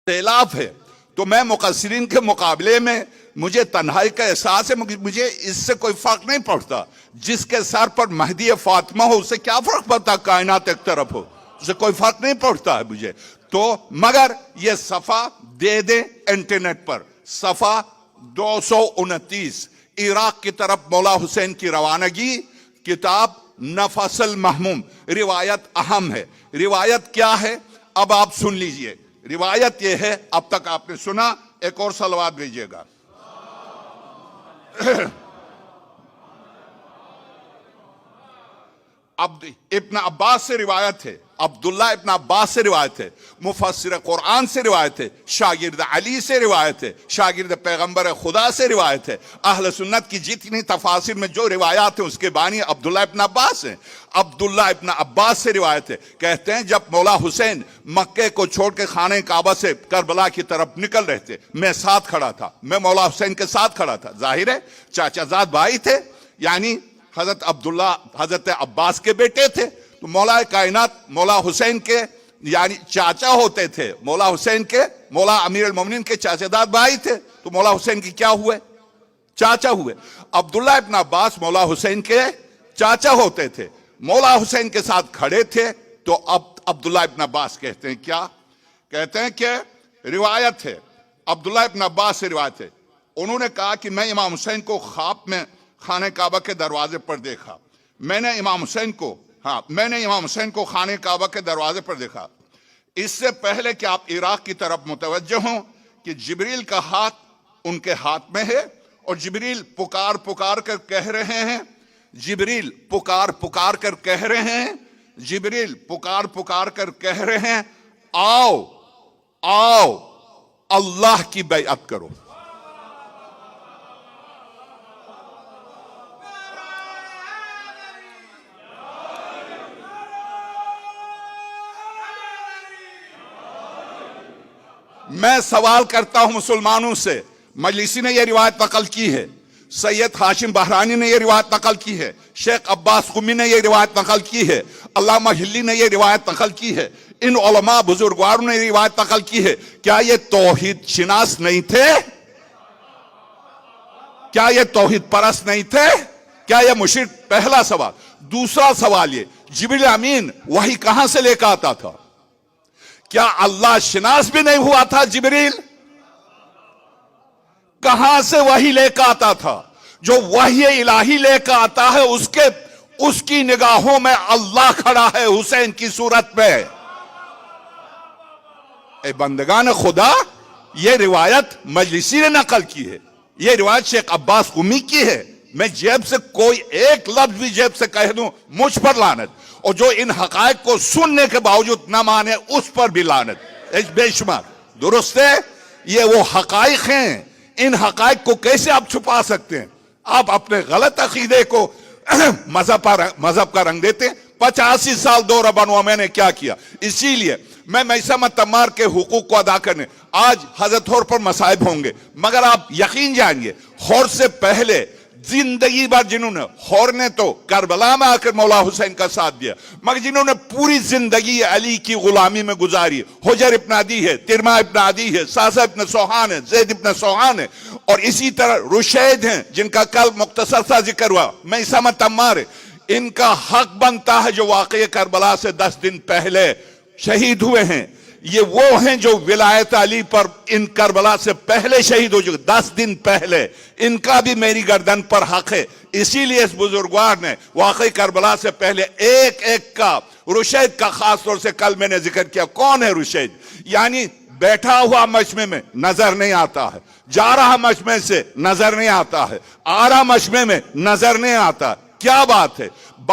सैलाब है। तो मैं मुकस्सिरीन के मुकाबले में मुझे तन्हाई का एहसास है, मुझे इससे कोई फर्क नहीं पड़ता। जिसके सर पर महदी फातिमा हो उससे क्या फर्क पड़ता, कायनात एक तरफ हो, उससे कोई फर्क नहीं पड़ता है मुझे तो। मगर ये सफ़ा दे दे इंटरनेट पर, सफ़ा 229 इराक की तरफ मौला हुसैन की रवानगी, किताब नफसल महमूम। रिवायत अहम है। रिवायत क्या है अब आप सुन लीजिए। रिवायत यह है, अब तक आपने सुना, एक और सलवात भेजिएगा। अब इब्न अब्बास से रिवायत है, अब्दुल्ला इब्न अब्बास से रिवायत है, मुफस्सिर कुरान से रिवायत है, शागिर्द अली से रिवायत है, शागिर्द पैगंबर खुदा से रिवायत है। अहले सुन्नत की जितनी तफासिर में जो रिवायात है उसके बानी अब्दुल्ला इब्न अब्बास हैं। अब्दुल्ला इब्न अब्बास से रिवायत है, कहते हैं जब मौला हुसैन मक्के को छोड़ के खाने काबा से करबला की तरफ निकल रहे थे, मैं साथ खड़ा था, मैं मौला हुसैन के साथ खड़ा था। जाहिर है चाचाजाद भाई थे, यानी हजरत अब्दुल्ला हजरत अब्बास के बेटे थे, तो मौला कायनात मौला हुसैन के यानी चाचा होते थे। मौला हुसैन के, मौला अमीर अल मोमिनीन के चाचादाद भाई थे, तो मौला हुसैन की क्या हुए, चाचा हुए। अब्दुल्ला इब्न अब्बास मौला हुसैन के चाचा होते थे, मौला हुसैन के साथ खड़े थे। तो अब अब्दुल्ला इब्न अब्बास कहते हैं क्या, कहते हैं कि रिवायत है, अब्दुल्ला इब्न अब्बास से रिवायत है, उन्होंने कहा कि मैं इमाम हुसैन को ख्वाब में खाने काबा के दरवाजे पर देखा। मैंने इमाम हुसैन को खाने काबा के दरवाजे पर देखा। इससे पहले कि आप इराक की तरफ मुतवज्जह हों कि जिब्रील का हाथ उनके हाथ में है और जिब्रील पुकार पुकार कर कह रहे हैं, जिब्रील पुकार पुकार कर कह रहे हैं, जिब्रील पुकार पुकार कर कह रहे हैं, आओ आओ अल्लाह की बैअत करो। मैं सवाल करता हूं मुसलमानों से, मजलिसी ने यह रिवायत नकल की है, सैयद हाशिम बहरानी ने यह रिवायत नकल की है, शेख अब्बास कुमी ने यह रिवायत नकल की है, अल्लामा हिल्ली ने यह रिवायत नकल की है, इन उलमा बुजुर्गवारों ने रिवायत नकल की है। क्या ये तौहीद शिनास नहीं थे? क्या ये तौहीद परस्त नहीं थे? क्या ये मुशरिक? पहला सवाल। दूसरा सवाल ये, जिब्रील अमीन वही कहां से लेकर आता था? क्या अल्लाह शिनास भी नहीं हुआ था जिब्रील? कहां से वही लेकर आता था? जो वही इलाही लेकर आता है उसकी निगाहों में अल्लाह खड़ा है हुसैन की सूरत में। ए बंदगान खुदा, यह रिवायत मजलिसी ने नकल की है, यह रिवायत शेख अब्बास कुमी की है। मैं जेब से कोई एक लफ्ज भी जेब से कह दूं मुझ पर लानत, और जो इन हकायक को सुनने के बावजूद न माने उस पर भी लानत, बेशुमार। दुरुस्त है, ये वो हकायक हैं, इन हकायक को कैसे आप छुपा सकते हैं? आप अपने गलत अकीदे को मजहब का रंग देते हैं। 85 साल दो रबानुआ मैंने क्या किया, इसीलिए मैं मैसम तम्मार के हुकूक को अदा करने, आज हजरत हौर पर मसाइब होंगे, मगर आप यकीन जाएंगे हौर से पहले जिंदगी भर जिन्होंने, हौर ने तो करबला में आकर मौला हुसैन का साथ दिया, मगर जिन्होंने पूरी जिंदगी अली की गुलामी में गुजारी, हुजर इब्न अदी है, तिरमा इब्न अदी है, सासा इब्न सोहान है, जैद इब्न सोहान है, और इसी तरह रुशैद हैं जिनका कल मुख्तसर सा जिक्र हुआ, मैसम तम्मार है। इनका हक बनता है जो वाक़या करबला से 10 दिन पहले शहीद हुए हैं। ये वो हैं जो विलायत अली पर इन करबला से पहले शहीद हो चुके, 10 दिन पहले। इनका भी मेरी गर्दन पर हक है। इसीलिए इस बुजुर्गवार ने वाकई करबला से पहले एक एक का, रुशैद का खास तौर से कल मैंने जिक्र किया। कौन है रुशैद? यानी बैठा हुआ मजमे में नजर नहीं आता है, जा रहा मजमे से नजर नहीं आता है, आ रहा मजमे में नजर नहीं आता। क्या बात है?